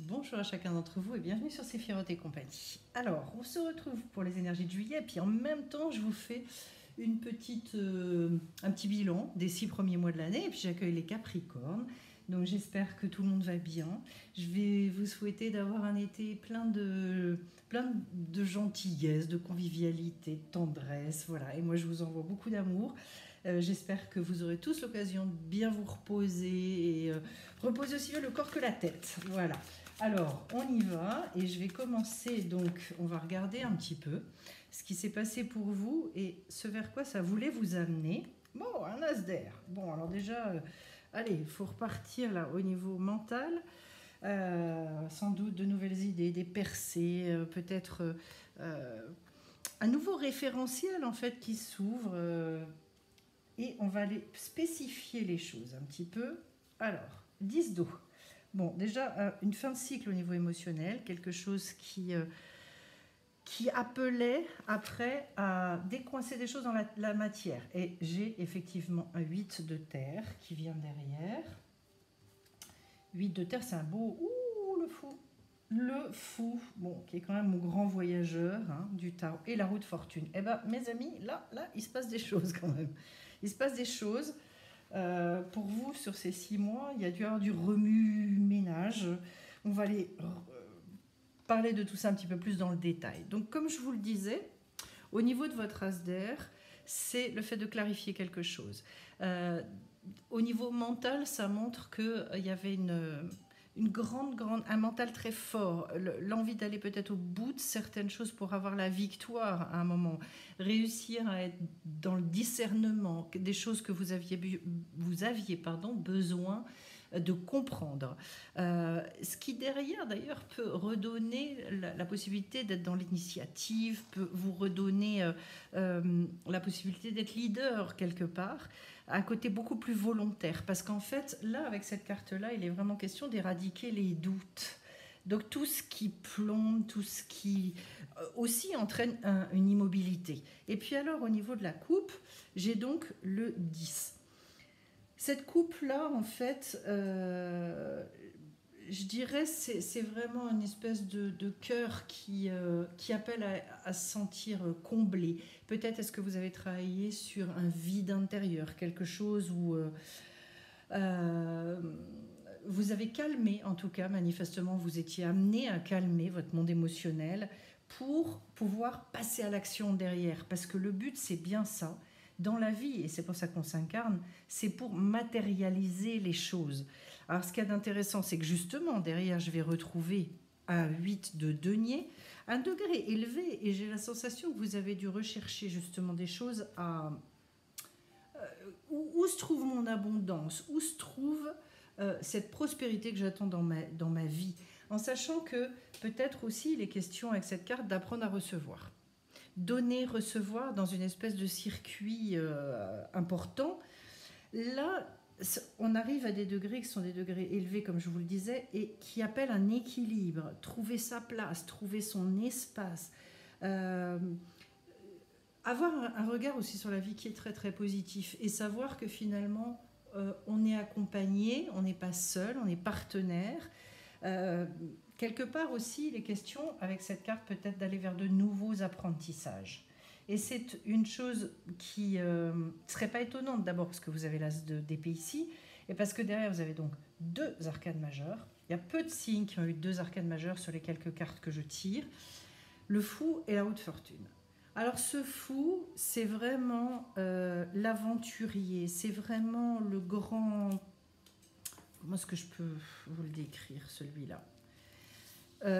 Bonjour à chacun d'entre vous et bienvenue sur Séphiroth et compagnie. Alors, on se retrouve pour les énergies de juillet, puis en même temps, je vous fais un petit bilan des 6 premiers mois de l'année, et puis j'accueille les Capricornes. Donc j'espère que tout le monde va bien. Je vais vous souhaiter d'avoir un été plein de gentillesse, de convivialité, de tendresse, voilà. Et moi, je vous envoie beaucoup d'amour. J'espère que vous aurez tous l'occasion de bien vous reposer et reposer aussi bien le corps que la tête. Voilà. Alors, on y va et je vais commencer. Donc, on va regarder un petit peu ce qui s'est passé pour vous et ce vers quoi ça voulait vous amener. Bon, un as d'air. Bon, alors déjà, allez, il faut repartir là au niveau mental. Sans doute de nouvelles idées, des percées, peut-être un nouveau référentiel en fait qui s'ouvre. Et on va aller spécifier les choses un petit peu. Alors, 10 d'eau. Bon, déjà, une fin de cycle au niveau émotionnel, quelque chose qui appelait après à décoincer des choses dans la matière. Et j'ai effectivement un 8 de terre qui vient derrière. 8 de terre, c'est un beau... Ouh, le fou. Le fou, bon, qui est quand même mon grand voyageur du tarot. Et la roue de fortune. Eh bien, mes amis, là, il se passe des choses quand même. Il se passe des choses. Pour vous, sur ces 6 mois, il y a dû y avoir du remue-ménage. On va aller parler de tout ça un petit peu plus dans le détail. Donc, comme je vous le disais, au niveau de votre as d'air, c'est le fait de clarifier quelque chose. Au niveau mental, ça montre qu'il y avait un mental très fort, l'envie d'aller peut-être au bout de certaines choses pour avoir la victoire à un moment, réussir à être dans le discernement des choses que vous aviez besoin de comprendre. Ce qui derrière d'ailleurs peut redonner la possibilité d'être dans l'initiative, peut vous redonner la possibilité d'être leader quelque part, un côté beaucoup plus volontaire. Parce qu'en fait, là, avec cette carte-là, il est vraiment question d'éradiquer les doutes. Donc tout ce qui plombe, tout ce qui aussi entraîne une immobilité. Et puis alors, au niveau de la coupe, j'ai donc le 10. Cette coupe-là, en fait, je dirais c'est vraiment une espèce de cœur qui appelle à se sentir comblé. Peut-être est-ce que vous avez travaillé sur un vide intérieur, quelque chose où euh, vous avez calmé, en tout cas, manifestement, vous étiez amené à calmer votre monde émotionnel pour pouvoir passer à l'action derrière. Parce que le but, c'est bien ça. Dans la vie, et c'est pour ça qu'on s'incarne, c'est pour matérialiser les choses. Alors, ce qu'il y a d'intéressant, c'est que justement, derrière, je vais retrouver un 8 de denier, un degré élevé, et j'ai la sensation que vous avez dû rechercher justement des choses où se trouve mon abondance, où se trouve cette prospérité que j'attends dans ma vie, en sachant que peut-être aussi il est question avec cette carte d'apprendre à recevoir. Donner, recevoir dans une espèce de circuit important. Là, on arrive à des degrés qui sont des degrés élevés, comme je vous le disais, et qui appellent un équilibre, trouver sa place, trouver son espace, avoir un regard aussi sur la vie qui est très très positif, et savoir que finalement, on est accompagné, on n'est pas seul, on est partenaire. Quelque part aussi, les questions avec cette carte peut-être d'aller vers de nouveaux apprentissages. Et c'est une chose qui ne serait pas étonnante d'abord parce que vous avez l'as d'épée ici, et parce que derrière vous avez donc 2 arcanes majeures. Il y a peu de signes qui ont eu 2 arcanes majeures sur les quelques cartes que je tire. Le fou et la roue de fortune. Alors ce fou, c'est vraiment l'aventurier, c'est vraiment le grand... Comment est-ce que je peux vous le décrire, celui-là ?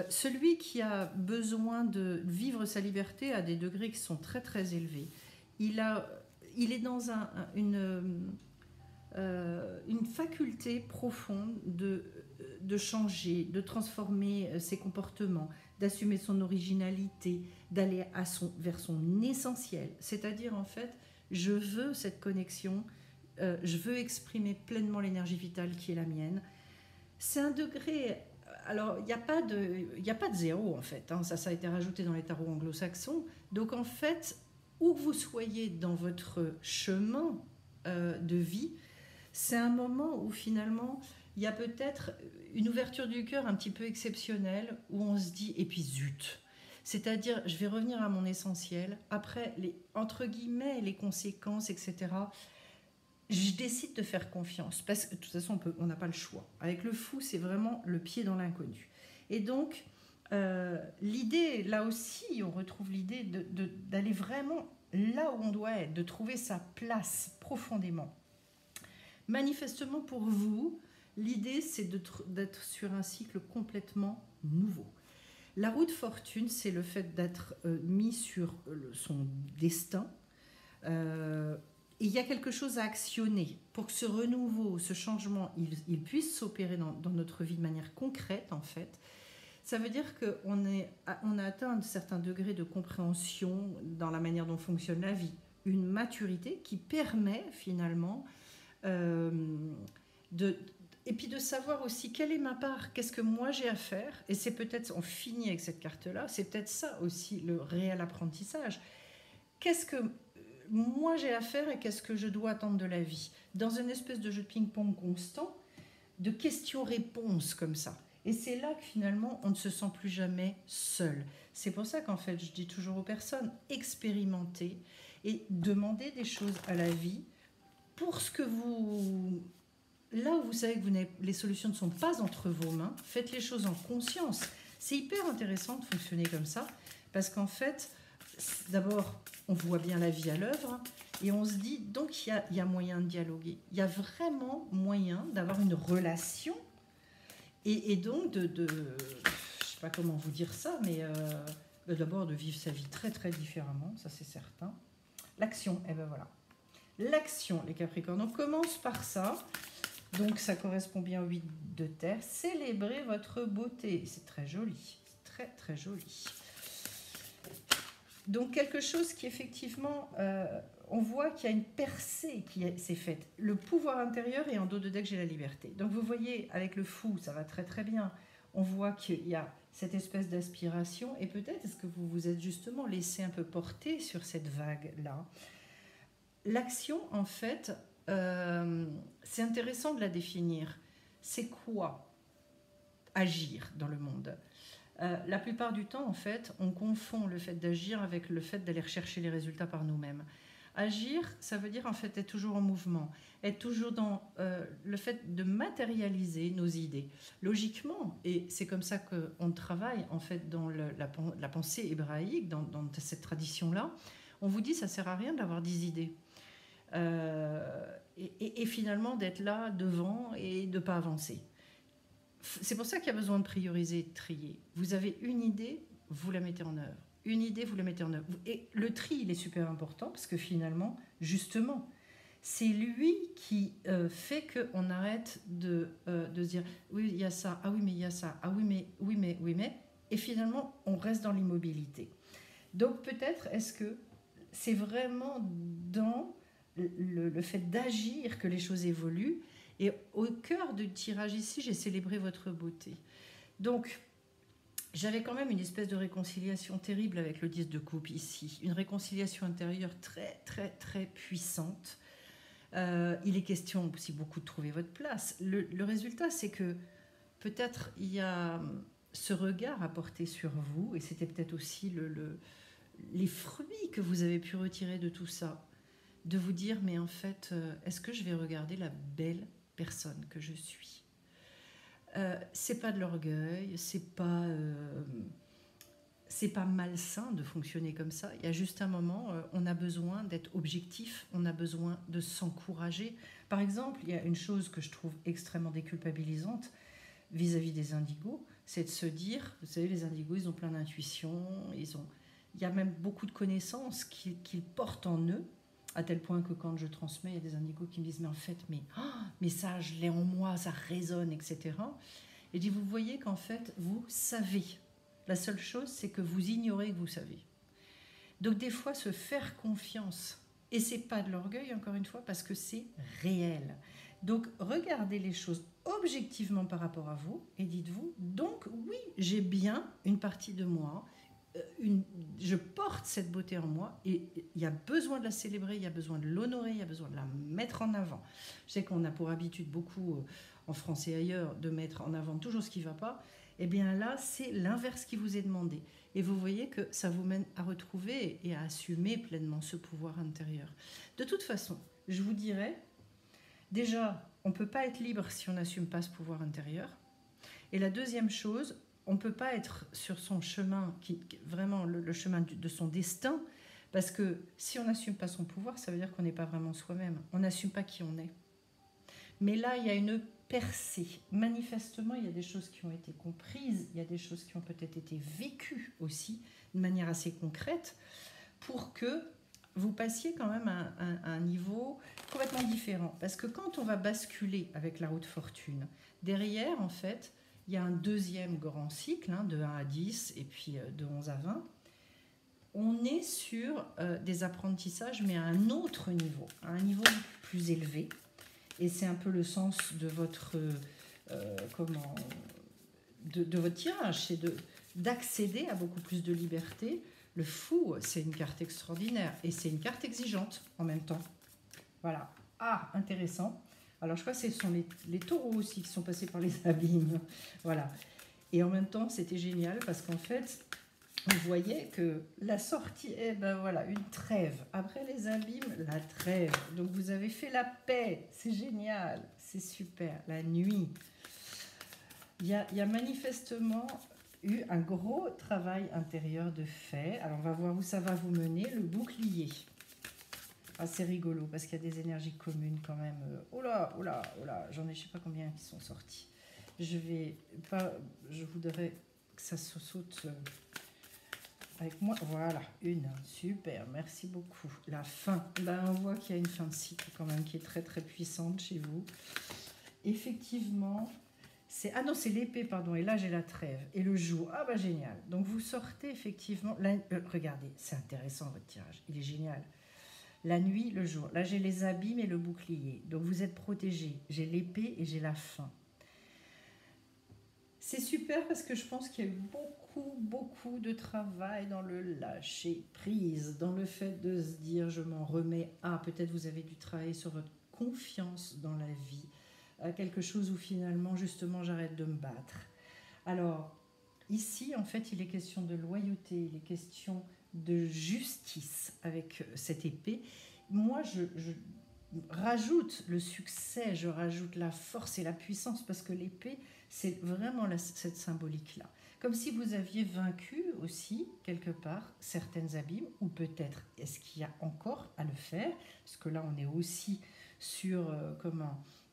Celui qui a besoin de vivre sa liberté à des degrés qui sont très très élevés. Il est dans une faculté profonde de changer, de transformer ses comportements, d'assumer son originalité, d'aller vers son essentiel. C'est-à-dire en fait, je veux cette connexion, je veux exprimer pleinement l'énergie vitale qui est la mienne. C'est un degré... Alors, il n'y a pas de zéro, en fait. Ça a été rajouté dans les tarots anglo-saxons. Donc, en fait, où que vous soyez dans votre chemin de vie, c'est un moment où, finalement, il y a peut-être une ouverture du cœur un petit peu exceptionnelle où on se dit, et puis zut. C'est-à-dire, je vais revenir à mon essentiel. Après, entre guillemets, les conséquences, etc., je décide de faire confiance. Parce que de toute façon, on n'a pas le choix. Avec le fou, c'est vraiment le pied dans l'inconnu. Et donc, l'idée, là aussi, on retrouve l'idée d'aller vraiment là où on doit être, de trouver sa place profondément. Manifestement, pour vous, l'idée, c'est d'être sur un cycle complètement nouveau. La roue de fortune, c'est le fait d'être mis sur son destin. Et il y a quelque chose à actionner pour que ce renouveau, ce changement, il puisse s'opérer dans notre vie de manière concrète, en fait. Ça veut dire qu'on a atteint un certain degré de compréhension dans la manière dont fonctionne la vie. Une maturité qui permet finalement et puis de savoir aussi quelle est ma part, qu'est-ce que moi j'ai à faire. Et c'est peut-être, on finit avec cette carte-là, c'est peut-être ça aussi le réel apprentissage. Qu'est-ce que moi j'ai à faire et qu'est-ce que je dois attendre de la vie? Dans une espèce de jeu de ping-pong constant, de questions-réponses comme ça. Et c'est là que finalement, on ne se sent plus jamais seul. C'est pour ça qu'en fait, je dis toujours aux personnes, expérimentez et demandez des choses à la vie pour ce que vous... Là où vous savez que les solutions ne sont pas entre vos mains, faites les choses en conscience. C'est hyper intéressant de fonctionner comme ça, parce qu'en fait, d'abord, on voit bien la vie à l'œuvre, et on se dit, donc il y a moyen de dialoguer. Il y a vraiment moyen d'avoir une relation, et donc je ne sais pas comment vous dire ça, mais d'abord de vivre sa vie très très différemment, ça c'est certain. L'action, et ben voilà. L'action, les Capricornes, on commence par ça. Donc ça correspond bien au 8 de terre. Célébrez votre beauté. C'est très joli. C'est très très joli. Donc quelque chose qui effectivement, on voit qu'il y a une percée qui s'est faite. Le pouvoir intérieur et en dos de deck, j'ai la liberté. Donc vous voyez, avec le fou, ça va très très bien. On voit qu'il y a cette espèce d'aspiration. Et peut-être est-ce que vous vous êtes justement laissé un peu porter sur cette vague-là. L'action, en fait... c'est intéressant de la définir. C'est quoi agir dans le monde? La plupart du temps, en fait, on confond le fait d'agir avec le fait d'aller rechercher les résultats par nous-mêmes. Agir, ça veut dire en fait être toujours en mouvement, être toujours dans le fait de matérialiser nos idées. Logiquement, et c'est comme ça qu'on travaille en fait dans la pensée hébraïque, dans cette tradition-là, on vous dit ça sert à rien d'avoir 10 idées. Et finalement d'être là devant et de ne pas avancer. C'est pour ça qu'il y a besoin de prioriser et de trier. Vous avez une idée, vous la mettez en œuvre. Une idée, vous la mettez en œuvre. Et le tri, il est super important parce que finalement, justement, c'est lui qui fait qu'on arrête de se dire oui, il y a ça, ah oui, mais il y a ça, ah oui, mais, et finalement, on reste dans l'immobilité. Donc peut-être, est-ce que c'est vraiment dans le fait d'agir que les choses évoluent. Et au cœur du tirage ici, j'ai célébré votre beauté. Donc, j'avais quand même une espèce de réconciliation terrible avec le 10 de coupe ici. Une réconciliation intérieure très, très, très puissante. Il est question aussi beaucoup de trouver votre place. Le résultat, c'est que peut-être il y a ce regard à porter sur vous, et c'était peut-être aussi les fruits que vous avez pu retirer de tout ça. De vous dire, mais en fait, est-ce que je vais regarder la belle personne que je suis? C'est pas de l'orgueil, c'est pas malsain de fonctionner comme ça. Il y a juste un moment, on a besoin d'être objectif, on a besoin de s'encourager. Par exemple, il y a une chose que je trouve extrêmement déculpabilisante vis-à-vis des indigos, c'est de se dire, vous savez, les indigos, ils ont plein d'intuition, il y a même beaucoup de connaissances qu'ils portent en eux, à tel point que quand je transmets, il y a des indigos qui me disent mais en fait, mais ça, je l'ai en moi, ça résonne, etc. Et je dis, vous voyez qu'en fait, vous savez. La seule chose, c'est que vous ignorez que vous savez. Donc des fois, se faire confiance, et c'est pas de l'orgueil, encore une fois, parce que c'est réel. Donc regardez les choses objectivement par rapport à vous, et dites-vous, donc oui, j'ai bien une partie de moi, je porte cette beauté en moi et il y a besoin de la célébrer, il y a besoin de l'honorer, il y a besoin de la mettre en avant. Je sais qu'on a pour habitude beaucoup en France et ailleurs de mettre en avant toujours ce qui ne va pas. Eh bien là, c'est l'inverse qui vous est demandé. Et vous voyez que ça vous mène à retrouver et à assumer pleinement ce pouvoir intérieur. De toute façon, je vous dirais, déjà, on ne peut pas être libre si on n'assume pas ce pouvoir intérieur. Et la deuxième chose, on ne peut pas être sur son chemin, vraiment le chemin de son destin, parce que si on n'assume pas son pouvoir, ça veut dire qu'on n'est pas vraiment soi-même. On n'assume pas qui on est. Mais là, il y a une percée. Manifestement, il y a des choses qui ont été comprises, il y a des choses qui ont peut-être été vécues aussi, de manière assez concrète, pour que vous passiez quand même à un niveau complètement différent. Parce que quand on va basculer avec la haute fortune, derrière, en fait, il y a un deuxième grand cycle, de 1 à 10 et puis de 11 à 20. On est sur des apprentissages, mais à un autre niveau, à un niveau plus élevé. Et c'est un peu le sens de votre, de votre tirage, c'est d'accéder à beaucoup plus de liberté. Le fou, c'est une carte extraordinaire et c'est une carte exigeante en même temps. Voilà. Ah, intéressant. Alors, je crois que ce sont les taureaux aussi qui sont passés par les abîmes. Voilà. Et en même temps, c'était génial parce qu'en fait, vous voyez que la sortie, voilà, une trêve. Après les abîmes, la trêve. Donc, vous avez fait la paix. C'est génial. C'est super. La nuit. Il y a manifestement eu un gros travail intérieur de fait. Alors, on va voir où ça va vous mener. Le bouclier. Ah, c'est rigolo parce qu'il y a des énergies communes quand même. Oh là, j'en ai je sais pas combien qui sont sortis. Je voudrais que ça se saute avec moi. Voilà, une, super, merci beaucoup. La fin, là on voit qu'il y a une fin de cycle quand même qui est très très puissante chez vous. Effectivement, c'est l'épée, pardon, et là j'ai la trêve et le jour. Ah bah génial. Donc vous sortez effectivement, regardez, c'est intéressant votre tirage, il est génial. La nuit, le jour. Là, j'ai les abîmes et le bouclier. Donc, vous êtes protégés. J'ai l'épée et j'ai la fin. C'est super parce que je pense qu'il y a eu beaucoup de travail dans le lâcher prise, dans le fait de se dire je m'en remets à. Peut-être vous avez dû travailler sur votre confiance dans la vie. Quelque chose où finalement, justement, j'arrête de me battre. Alors, ici, en fait, il est question de loyauté, il est question de justice avec cette épée. Moi, je rajoute le succès, je rajoute la force et la puissance parce que l'épée, c'est vraiment cette symbolique-là. Comme si vous aviez vaincu aussi, quelque part, certaines abîmes, ou peut-être est-ce qu'il y a encore à le faire, parce que là, on est aussi sur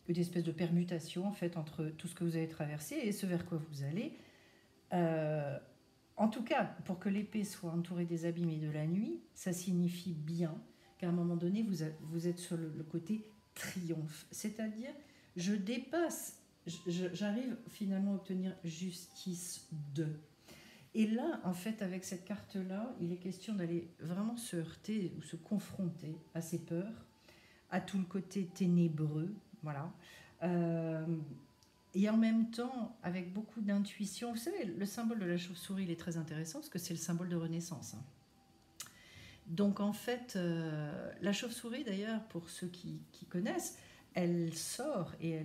une espèce de permutation en fait entre tout ce que vous avez traversé et ce vers quoi vous allez. En tout cas, pour que l'épée soit entourée des abîmes et de la nuit, ça signifie bien qu'à un moment donné, vous êtes sur le côté triomphe. C'est-à-dire, je dépasse, j'arrive finalement à obtenir justice de. Et là, en fait, avec cette carte-là, il est question d'aller vraiment se heurter ou se confronter à ces peurs, à tout le côté ténébreux, voilà. Et en même temps, avec beaucoup d'intuition. Vous savez, le symbole de la chauve-souris, il est très intéressant parce que c'est le symbole de renaissance. Donc en fait, la chauve-souris, d'ailleurs, pour ceux qui connaissent, elle sort et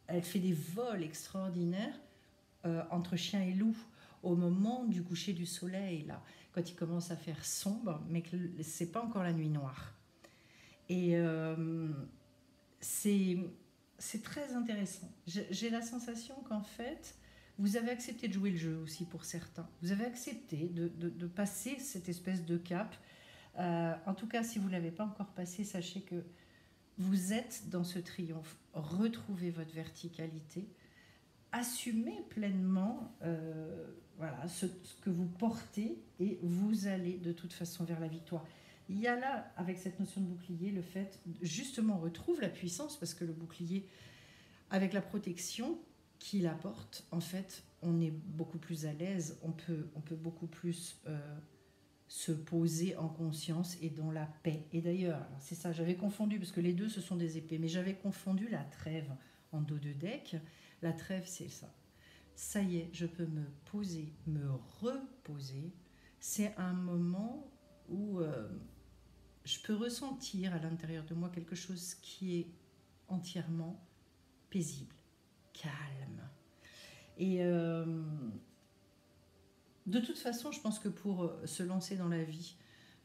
elle fait des vols extraordinaires entre chien et loup au moment du coucher du soleil, là, quand il commence à faire sombre, mais que c'est pas encore la nuit noire. Et c'est très intéressant. J'ai la sensation qu'en fait, vous avez accepté de jouer le jeu aussi pour certains. Vous avez accepté de passer cette espèce de cap. En tout cas, si vous ne l'avez pas encore passé, sachez que vous êtes dans ce triomphe. Retrouvez votre verticalité. Assumez pleinement ce que vous portez et vous allez de toute façon vers la victoire. Il y a là, avec cette notion de bouclier, le fait, justement, on retrouve la puissance parce que le bouclier, avec la protection qu'il apporte, en fait, on est beaucoup plus à l'aise, on peut beaucoup plus se poser en conscience et dans la paix. Et d'ailleurs, c'est ça, j'avais confondu, parce que les deux, ce sont des épées, mais j'avais confondu la trêve en dos de deck. La trêve, c'est ça. ça y est, je peux me poser, me reposer. C'est un moment où je peux ressentir à l'intérieur de moi quelque chose qui est entièrement paisible, calme. Et de toute façon, je pense que pour se lancer dans la vie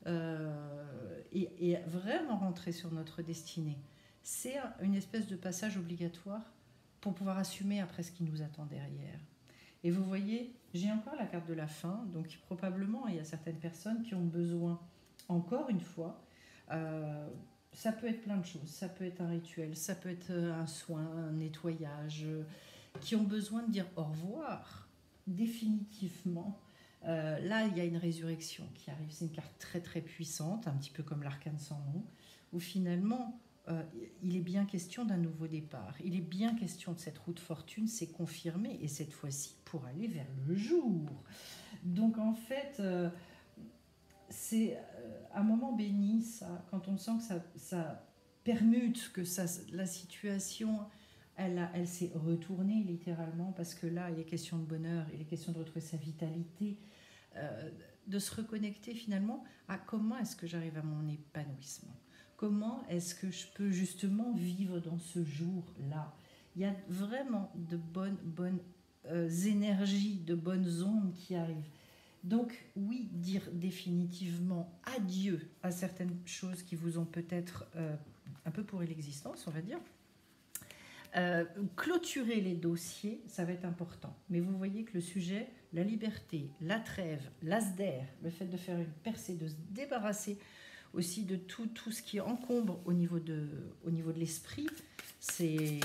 et vraiment rentrer sur notre destinée, c'est une espèce de passage obligatoire pour pouvoir assumer après ce qui nous attend derrière. Et vous voyez, j'ai encore la carte de la fin, donc probablement il y a certaines personnes qui ont besoin, encore une fois, ça peut être plein de choses, ça peut être un rituel, ça peut être un soin, un nettoyage, qui ont besoin de dire au revoir, définitivement. Là, il y a une résurrection qui arrive, c'est une carte très très puissante, un petit peu comme l'arcane sans nom, où finalement, il est bien question d'un nouveau départ, il est bien question de cette roue de fortune, c'est confirmé, et cette fois-ci pour aller vers le jour. Donc en fait, c'est un moment béni, ça, quand on sent que ça permute, que la situation, elle s'est retournée littéralement, parce que là, il est question de bonheur, il est question de retrouver sa vitalité, de se reconnecter finalement à comment est-ce que j'arrive à mon épanouissement. Comment est-ce que je peux justement vivre dans ce jour-là? Il y a vraiment de bonnes énergies, de bonnes ondes qui arrivent. Donc oui, dire définitivement adieu à certaines choses qui vous ont peut-être un peu pourri l'existence, on va dire. Clôturer les dossiers, ça va être important. Mais vous voyez que le sujet, la liberté, la trêve, l'asder, le fait de faire une percée, de se débarrasser aussi de tout ce qui encombre au niveau de l'esprit, c'est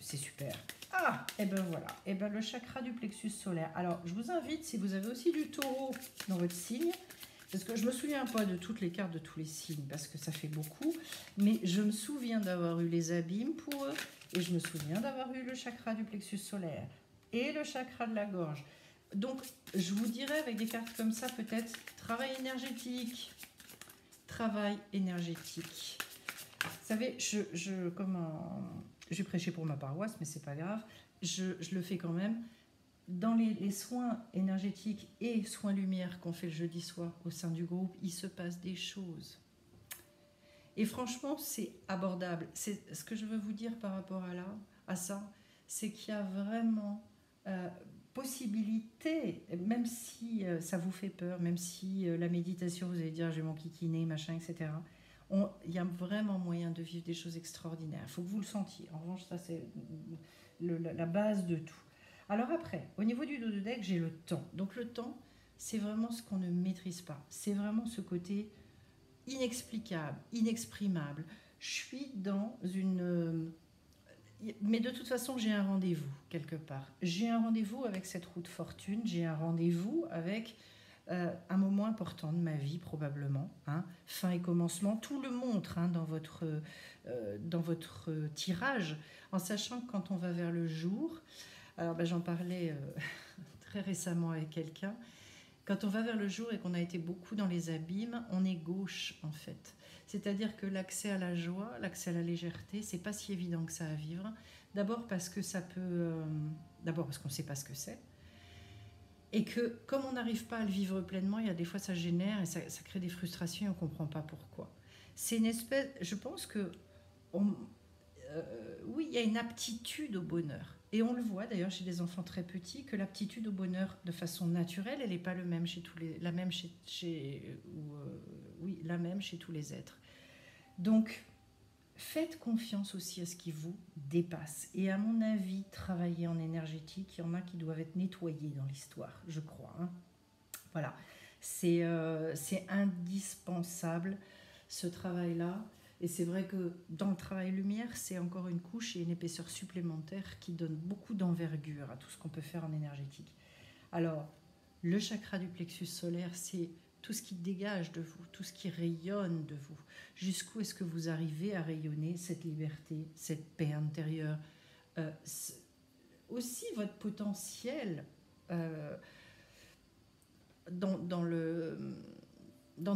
super. Ah, et ben voilà, et ben le chakra du plexus solaire. Alors, je vous invite, si vous avez aussi du taureau dans votre signe, parce que je ne me souviens pas de toutes les cartes de tous les signes, parce que ça fait beaucoup, mais je me souviens d'avoir eu les abîmes pour eux, et je me souviens d'avoir eu le chakra du plexus solaire, et le chakra de la gorge. Donc, je vous dirais avec des cartes comme ça, peut-être, travail énergétique. Vous savez, j'ai prêché pour ma paroisse, mais c'est pas grave, je le fais quand même. Dans les soins énergétiques et soins lumière qu'on fait le jeudi soir au sein du groupe, il se passe des choses. Et franchement, c'est abordable. C'est ce que je veux vous dire par rapport à ça, c'est qu'il y a vraiment possibilité, même si ça vous fait peur, même si la méditation, vous allez dire j'ai mon kikiné, machin, etc. Il y a vraiment moyen de vivre des choses extraordinaires. Il faut que vous le sentiez. En revanche, ça c'est la base de tout. Alors après, au niveau du dos de deck, j'ai le temps. Donc le temps, c'est vraiment ce qu'on ne maîtrise pas. C'est vraiment ce côté inexplicable, inexprimable. Je suis dans une... Mais de toute façon, j'ai un rendez-vous quelque part. J'ai un rendez-vous avec cette roue de fortune. J'ai un rendez-vous avec un moment important de ma vie probablement. Hein. Fin et commencement, tout le montre hein, dans votre tirage, en sachant que quand on va vers le jour... Alors j'en parlais très récemment avec quelqu'un. Quand on va vers le jour et qu'on a été beaucoup dans les abîmes, on est gauche en fait. C'est-à-dire que l'accès à la joie, l'accès à la légèreté, c'est pas si évident que ça à vivre. D'abord parce que ça peut, d'abord parce qu'on ne sait pas ce que c'est, et que comme on n'arrive pas à le vivre pleinement, il y a des fois ça génère et ça crée des frustrations et on ne comprend pas pourquoi. C'est une espèce, je pense que oui, il y a une aptitude au bonheur. Et on le voit d'ailleurs chez des enfants très petits, que l'aptitude au bonheur de façon naturelle, elle n'est pas la même chez tous les êtres. Donc, faites confiance aussi à ce qui vous dépasse. Et à mon avis, travailler en énergétique, il y en a qui doivent être nettoyés dans l'histoire, je crois. Hein. Voilà, c'est indispensable ce travail-là. Et c'est vrai que dans le travail lumière, c'est encore une couche et une épaisseur supplémentaire qui donne beaucoup d'envergure à tout ce qu'on peut faire en énergétique. Alors, le chakra du plexus solaire, c'est tout ce qui dégage de vous, tout ce qui rayonne de vous. Jusqu'où est-ce que vous arrivez à rayonner cette liberté, cette paix intérieure, aussi votre potentiel dans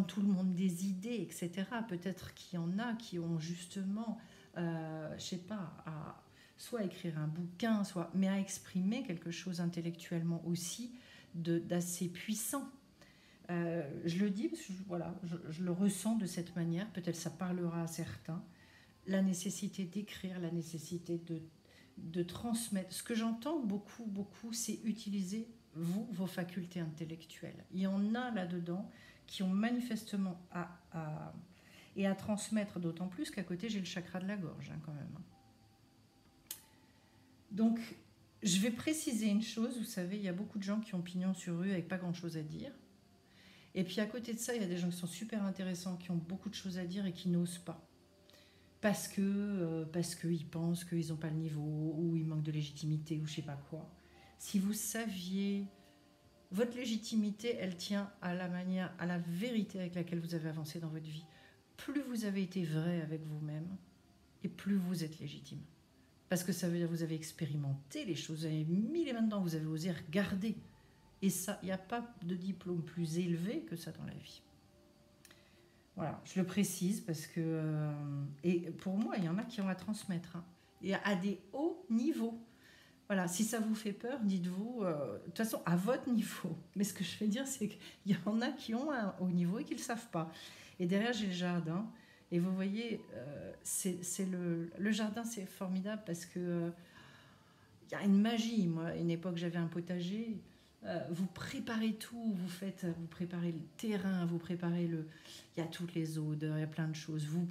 tout le monde des idées, etc. Peut-être qu'il y en a qui ont justement, je sais pas, soit à écrire un bouquin, soit, mais à exprimer quelque chose intellectuellement aussi d'assez puissant. Je le dis parce que voilà, je le ressens de cette manière, peut-être ça parlera à certains, la nécessité d'écrire, la nécessité de transmettre. Ce que j'entends beaucoup, c'est utiliser, vous, vos facultés intellectuelles. Il y en a là-dedans qui ont manifestement à transmettre, d'autant plus qu'à côté, j'ai le chakra de la gorge, hein, quand même. Donc, je vais préciser une chose, vous savez, il y a beaucoup de gens qui ont pignon sur rue avec pas grand-chose à dire. Et puis à côté de ça, il y a des gens qui sont super intéressants, qui ont beaucoup de choses à dire et qui n'osent pas. Parce qu'ils pensent qu'ils n'ont pas le niveau, ou ils manquent de légitimité, ou je sais pas quoi. Si vous saviez, votre légitimité, elle tient à la manière, à la vérité avec laquelle vous avez avancé dans votre vie. Plus vous avez été vrai avec vous-même, et plus vous êtes légitime. Parce que ça veut dire que vous avez expérimenté les choses, vous avez mis les mains dedans, vous avez osé regarder. Et ça, il n'y a pas de diplôme plus élevé que ça dans la vie. Voilà, je le précise parce que... et pour moi, il y en a qui ont à transmettre. Hein, et à des hauts niveaux. Voilà, si ça vous fait peur, dites-vous... de toute façon, à votre niveau. Mais ce que je veux dire, c'est qu'il y en a qui ont un haut niveau et qui ne le savent pas. Et derrière, j'ai le jardin. Et vous voyez, le jardin, c'est formidable parce que... il y a une magie. Moi, à une époque, j'avais un potager... vous préparez tout, vous préparez le terrain, vous préparez il y a toutes les odeurs, il y a plein de choses. Vous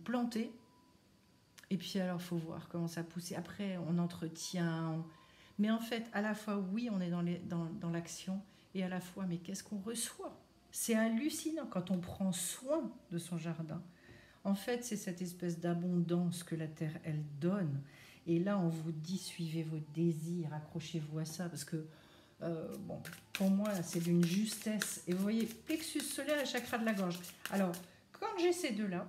plantez, et puis alors, il faut voir comment ça pousse. Et après, on entretient. Mais en fait, à la fois, oui, on est dans l'action, et à la fois, mais qu'est-ce qu'on reçoit? C'est hallucinant quand on prend soin de son jardin. En fait, c'est cette espèce d'abondance que la terre, elle donne. Et là, on vous dit, suivez vos désirs, accrochez-vous à ça, parce que bon, pour moi, c'est d'une justesse. Et vous voyez, plexus solaire et chakra de la gorge. Alors, quand j'ai ces deux-là,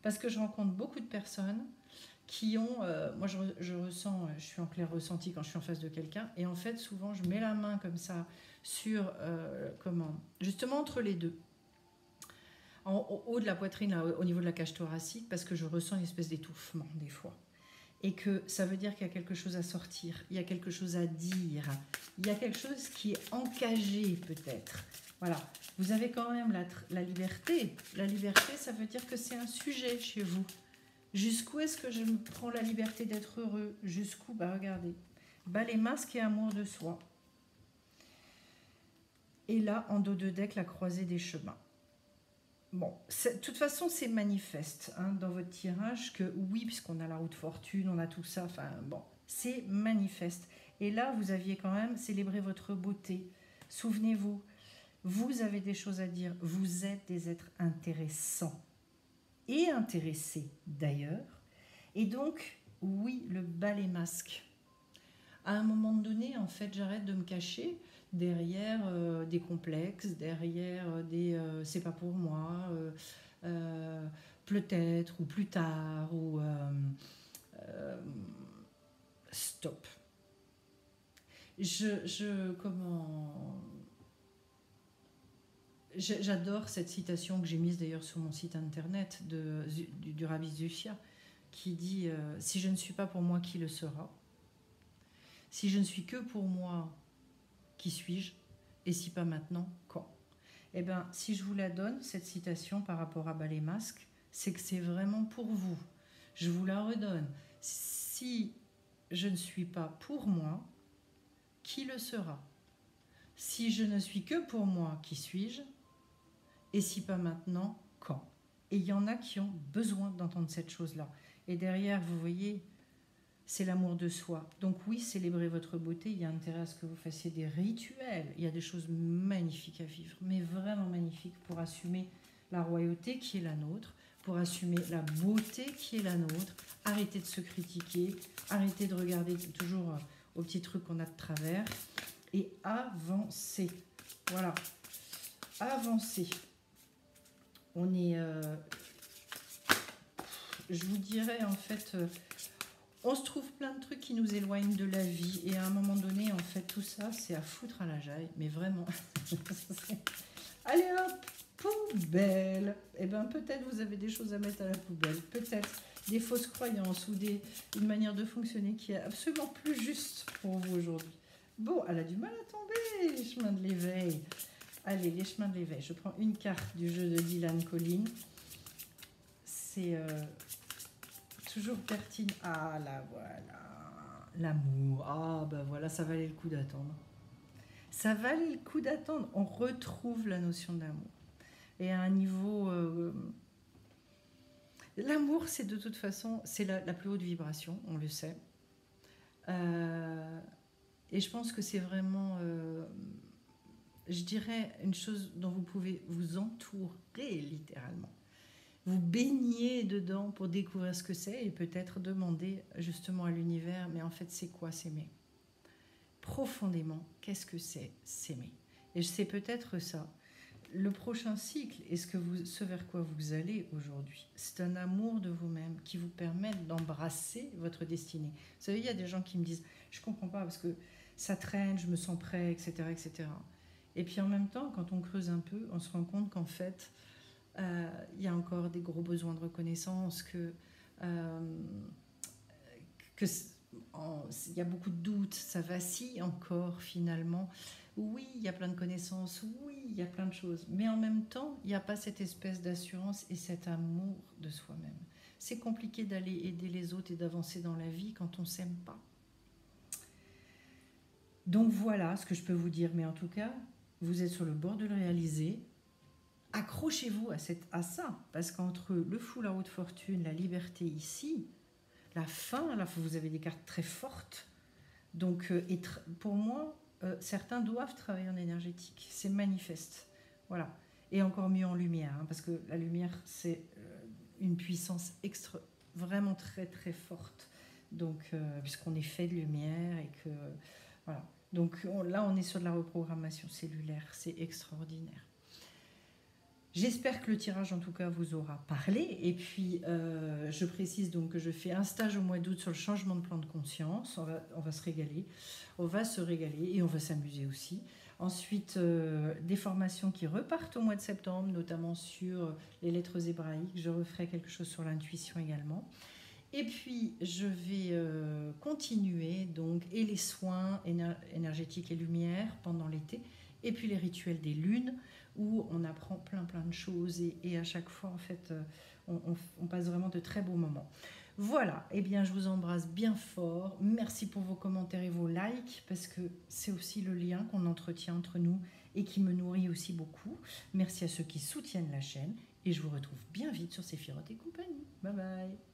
parce que je rencontre beaucoup de personnes qui ont... moi, je ressens, je suis en clair ressenti quand je suis en face de quelqu'un. Et en fait, souvent, je mets la main comme ça sur... justement, entre les deux. Au haut de la poitrine, là, au niveau de la cage thoracique, parce que je ressens une espèce d'étouffement, des fois. Et que ça veut dire qu'il y a quelque chose à sortir, il y a quelque chose à dire, il y a quelque chose qui est encagé peut-être. Voilà, vous avez quand même la liberté. La liberté, ça veut dire que c'est un sujet chez vous. Jusqu'où est-ce que je me prends la liberté d'être heureux? Jusqu'où? Bah regardez, balai masque et amour de soi. Et là, en dos de deck, la croisée des chemins. Bon, de toute façon, c'est manifeste hein, dans votre tirage que oui, puisqu'on a la roue de fortune, on a tout ça, enfin bon, c'est manifeste. Et là, vous aviez quand même célébré votre beauté. Souvenez-vous, vous avez des choses à dire, vous êtes des êtres intéressants et intéressés d'ailleurs. Et donc, oui, le balai masque. À un moment donné, en fait, j'arrête de me cacher derrière des complexes, derrière des c'est pas pour moi, peut-être, ou plus tard, ou stop. J'adore cette citation que j'ai mise d'ailleurs sur mon site internet du Ravi Zufia, qui dit si je ne suis pas pour moi, qui le sera? Si je ne suis que pour moi, qui suis-je? Et si pas maintenant, quand? Eh bien, si je vous la donne, cette citation par rapport à balai masque, c'est que c'est vraiment pour vous. Je vous la redonne. Si je ne suis pas pour moi, qui le sera? Si je ne suis que pour moi, qui suis-je? Et si pas maintenant, quand? Et il y en a qui ont besoin d'entendre cette chose-là. Et derrière, vous voyez... c'est l'amour de soi. Donc oui, célébrez votre beauté, il y a intérêt à ce que vous fassiez des rituels. Il y a des choses magnifiques à vivre, mais vraiment magnifiques pour assumer la royauté qui est la nôtre, pour assumer la beauté qui est la nôtre. Arrêtez de se critiquer, arrêtez de regarder toujours aux petits trucs qu'on a de travers et avancez. Voilà, avancez. On est... je vous dirais en fait... on se trouve plein de trucs qui nous éloignent de la vie. Et à un moment donné, en fait, tout ça, c'est à foutre à la jaille. Mais vraiment. Allez hop, poubelle. Eh bien, peut-être vous avez des choses à mettre à la poubelle. Peut-être. des fausses croyances ou une manière de fonctionner qui est absolument plus juste pour vous aujourd'hui. Bon, elle a du mal à tomber, les chemins de l'éveil. Allez, les chemins de l'éveil. Je prends une carte du jeu de Dylan Collins. C'est toujours pertinent. Ah, là, voilà. L'amour. Ah, ben voilà, ça valait le coup d'attendre. Ça valait le coup d'attendre. On retrouve la notion d'amour. Et à un niveau... l'amour, c'est de toute façon, c'est la plus haute vibration, on le sait. Et je pense que c'est vraiment, je dirais, une chose dont vous pouvez vous entourer littéralement. Vous baignez dedans pour découvrir ce que c'est et peut-être demander justement à l'univers, mais en fait, c'est quoi s'aimer ? Profondément, qu'est-ce que c'est s'aimer ? Et c'est peut-être ça. Le prochain cycle et ce vers quoi vous allez aujourd'hui, c'est un amour de vous-même qui vous permet d'embrasser votre destinée. Vous savez, il y a des gens qui me disent « je ne comprends pas parce que ça traîne, je me sens prêt, etc. etc. » Et puis en même temps, quand on creuse un peu, on se rend compte qu'en fait, il y a encore des gros besoins de reconnaissance, il y a beaucoup de doutes, ça vacille encore finalement. Oui, il y a plein de connaissances, oui, il y a plein de choses, mais en même temps, il n'y a pas cette espèce d'assurance et cet amour de soi-même. C'est compliqué d'aller aider les autres et d'avancer dans la vie quand on ne s'aime pas. Donc voilà ce que je peux vous dire, mais en tout cas, vous êtes sur le bord de le réaliser. Accrochez-vous à ça, parce qu'entre le fou, la haute fortune, la liberté ici, la fin, là, vous avez des cartes très fortes. Donc, pour moi, certains doivent travailler en énergétique. C'est manifeste. Voilà. Et encore mieux en lumière, hein, parce que la lumière, c'est une puissance vraiment très, très forte. Donc, puisqu'on est fait de lumière et que... voilà. Donc là, on est sur de la reprogrammation cellulaire. C'est extraordinaire. J'espère que le tirage, en tout cas, vous aura parlé. Et puis, je précise donc que je fais un stage au mois d'août sur le changement de plan de conscience. On va se régaler. On va se régaler et on va s'amuser aussi. Ensuite, des formations qui repartent au mois de septembre, notamment sur les lettres hébraïques. Je referai quelque chose sur l'intuition également. Et puis, je vais continuer donc, et les soins énergétiques et lumière pendant l'été. Et puis, les rituels des lunes, où on apprend plein de choses et à chaque fois en fait on passe vraiment de très beaux moments. Voilà, et bien je vous embrasse bien fort, merci pour vos commentaires et vos likes parce que c'est aussi le lien qu'on entretient entre nous et qui me nourrit aussi beaucoup. Merci à ceux qui soutiennent la chaîne et je vous retrouve bien vite sur Séphiroth et compagnie. Bye bye.